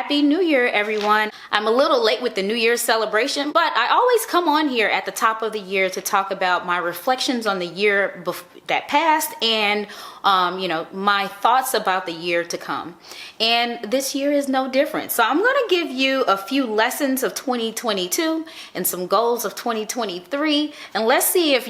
Happy New Year, everyone. I'm a little late with the New Year's celebration, but I always come on here at the top of the year to talk about my reflections on the year that passed and, my thoughts about the year to come. And this year is no different. So I'm going to give you a few lessons of 2022 and some goals of 2023. And let's see if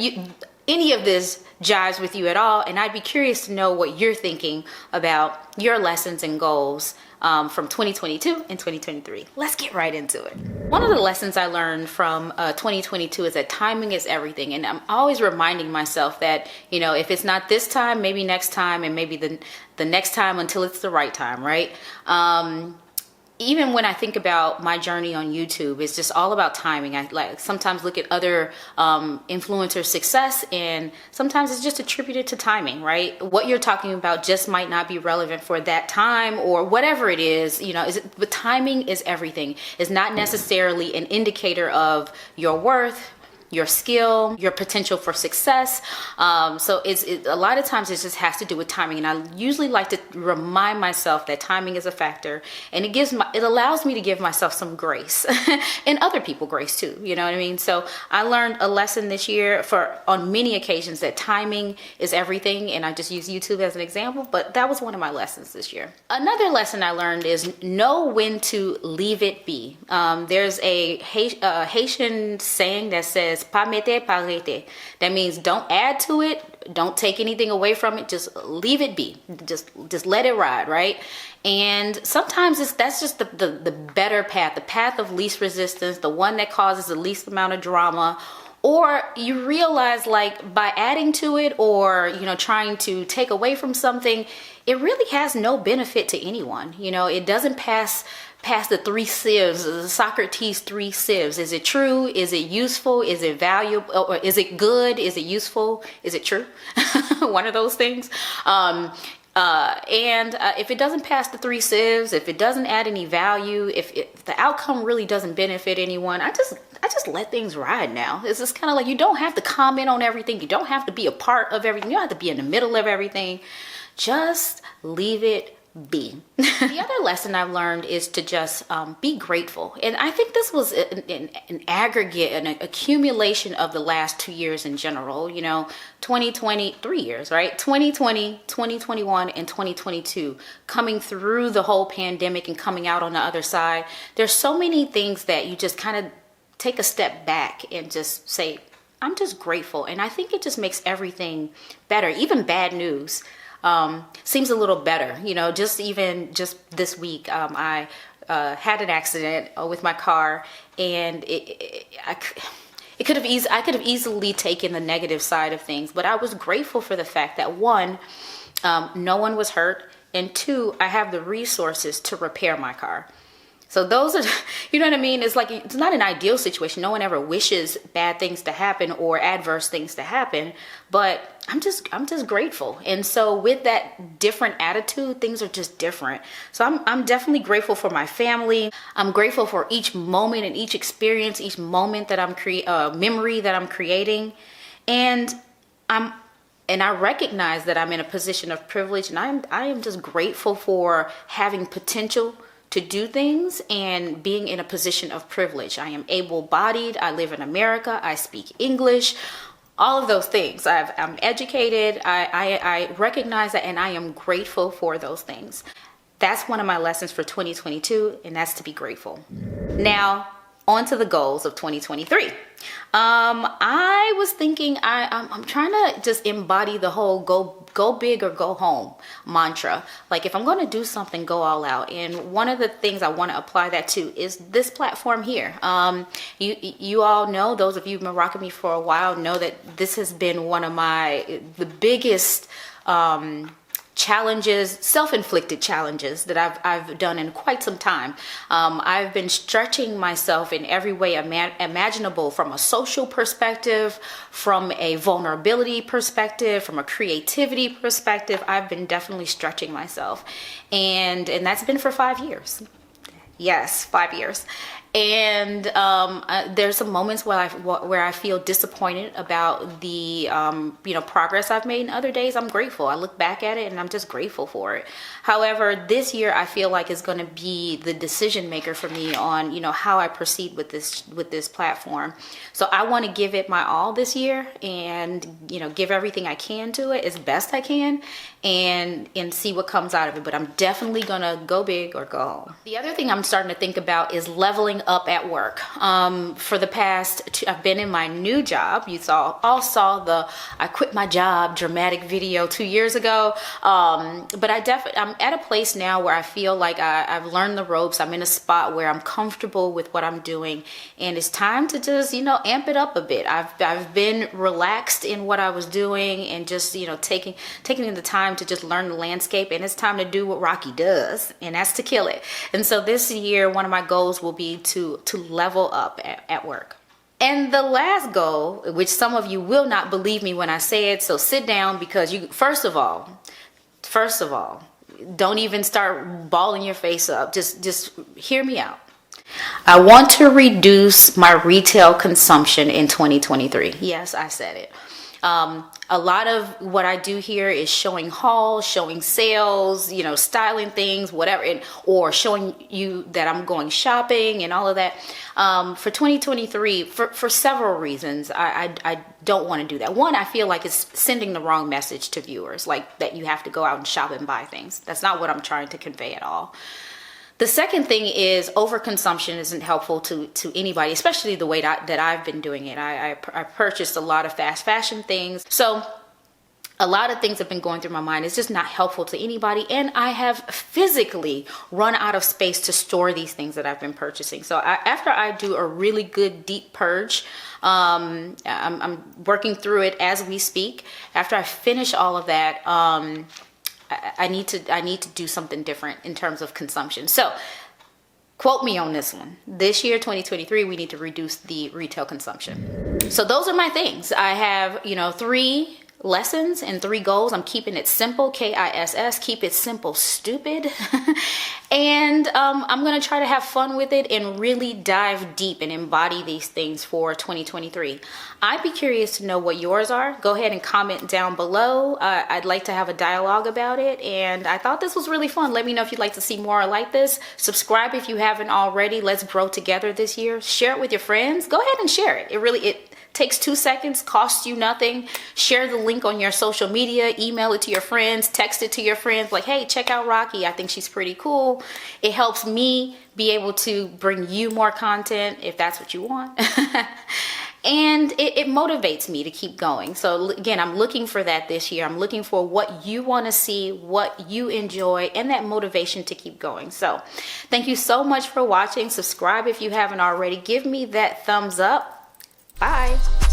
any of this jives with you at all. And I'd be curious to know what you're thinking about your lessons and goals from 2022 and 2023. Let's get right into it. One of the lessons I learned from 2022 is that timing is everything. And I'm always reminding myself that, if it's not this time, maybe next time, and maybe the next time until it's the right time, right? Even when I think about my journey on YouTube, it's just all about timing. I sometimes look at other influencers' success, and sometimes it's just attributed to timing, right? What you're talking about just might not be relevant for that time or whatever it is, but timing is everything. It's not necessarily an indicator of your worth, your skill, your potential for success. So a lot of times it just has to do with timing. And I usually like to remind myself that timing is a factor, and it allows me to give myself some grace and other people grace too. You know what I mean? So I learned a lesson this year on many occasions that timing is everything. And I just use YouTube as an example, but that was one of my lessons this year. Another lesson I learned is know when to leave it be. There's a Haitian saying that says, "Pa mette, pa rete." That means don't add to it, don't take anything away from it, just leave it be. Just let it ride, right? And sometimes that's just the better path, the path of least resistance, the one that causes the least amount of drama. Or you realize, like, by adding to it or, trying to take away from something, it really has no benefit to anyone. It doesn't pass the 3 sieves, the Socrates 3 sieves. Is it true? Is it useful? Is it valuable? Or is it good? Is it useful? Is it true? One of those things. If it doesn't pass the 3 sieves, if it doesn't add any value, if the outcome really doesn't benefit anyone, I just let things ride now. It's just kind of like, you don't have to comment on everything. You don't have to be a part of everything. You don't have to be in the middle of everything. Just leave it be. The other lesson I've learned is to just be grateful. And I think this was an aggregate, an accumulation of the last 2 years in general. 2020, 3 years, right? 2020, 2021, and 2022, coming through the whole pandemic and coming out on the other side. There's so many things that you just kind of take a step back and just say, I'm just grateful. And I think it just makes everything better. Even bad news seems a little better. Just this week, I had an accident with my car, and I could have easily taken the negative side of things, but I was grateful for the fact that 1, no one was hurt, and 2, I have the resources to repair my car. So those are, you know what I mean? It's like, it's not an ideal situation. No one ever wishes bad things to happen or adverse things to happen, but I'm just grateful. And so with that different attitude, things are just different. So I'm definitely grateful for my family. I'm grateful for each moment and each experience, each moment that memory that I'm creating. And I recognize that I'm in a position of privilege, and I am just grateful for having potential to do things and being in a position of privilege. I am able-bodied. I live in America. I speak English. All of those things. I'm educated. I recognize that, and I am grateful for those things. That's one of my lessons for 2022, and that's to be grateful. Now, on to the goals of 2023. I was thinking I'm trying to just embody the whole go big or go home mantra. Like, if I'm going to do something, go all out. And one of the things I want to apply that to is this platform here. You all know, those of you who've been rocking me for a while know that this has been one of the biggest challenges, self-inflicted challenges that I've done in quite some time. I've been stretching myself in every way imaginable, from a social perspective, from a vulnerability perspective, from a creativity perspective. I've been definitely stretching myself, and that's been for 5 years. Yes, 5 years. And there's some moments where I feel disappointed about the progress I've made, and other days I'm grateful. I look back at it and I'm just grateful for it. However, this year I feel like is going to be the decision maker for me on how I proceed with this platform. So I want to give it my all this year, and give everything I can to it as best I can, and see what comes out of it. But I'm definitely gonna go big or go home. The other thing I'm starting to think about is leveling up at work. For the past I've been in my new job. You all saw the I quit my job dramatic video 2 years ago. But I'm at a place now where I feel like I've learned the ropes. I'm in a spot where I'm comfortable with what I'm doing, and it's time to just amp it up a bit. I've been relaxed in what I was doing, and just taking the time to just learn the landscape, and it's time to do what Rocky does, and that's to kill it. And so this year, one of my goals will be to level up at work. And the last goal, which some of you will not believe me when I say it, so sit down, because first of all, don't even start bawling your face up. Just hear me out. I want to reduce my retail consumption in 2023. Yes, I said it. A lot of what I do here is showing hauls, showing sales, styling things, whatever, or showing you that I'm going shopping and all of that. For 2023, for several reasons, I don't want to do that. One, I feel like it's sending the wrong message to viewers, like that you have to go out and shop and buy things. That's not what I'm trying to convey at all. The second thing is overconsumption isn't helpful to anybody, especially the way that I've been doing it. I purchased a lot of fast fashion things. So a lot of things have been going through my mind. It's just not helpful to anybody. And I have physically run out of space to store these things that I've been purchasing. So after I do a really good deep purge, I'm working through it as we speak. After I finish all of that, I need to do something different in terms of consumption. So quote me on this one. This year, 2023, we need to reduce the retail consumption. So those are my things. I have, 3 lessons and 3 goals. I'm keeping it simple, KISS, keep it simple, stupid. And I'm going to try to have fun with it and really dive deep and embody these things for 2023. I'd be curious to know what yours are. Go ahead and comment down below. I'd like to have a dialogue about it. And I thought this was really fun. Let me know if you'd like to see more like this. Subscribe if you haven't already. Let's grow together this year. Share it with your friends. Go ahead and share it. It takes 2 seconds, costs you nothing. Share the link on your social media, email it to your friends, text it to your friends like, hey, check out Rocky. I think she's pretty cool. It helps me be able to bring you more content if that's what you want. And it motivates me to keep going. So again, I'm looking for that this year. I'm looking for what you want to see, what you enjoy, and that motivation to keep going. So thank you so much for watching. Subscribe if you haven't already. Give me that thumbs up. Bye.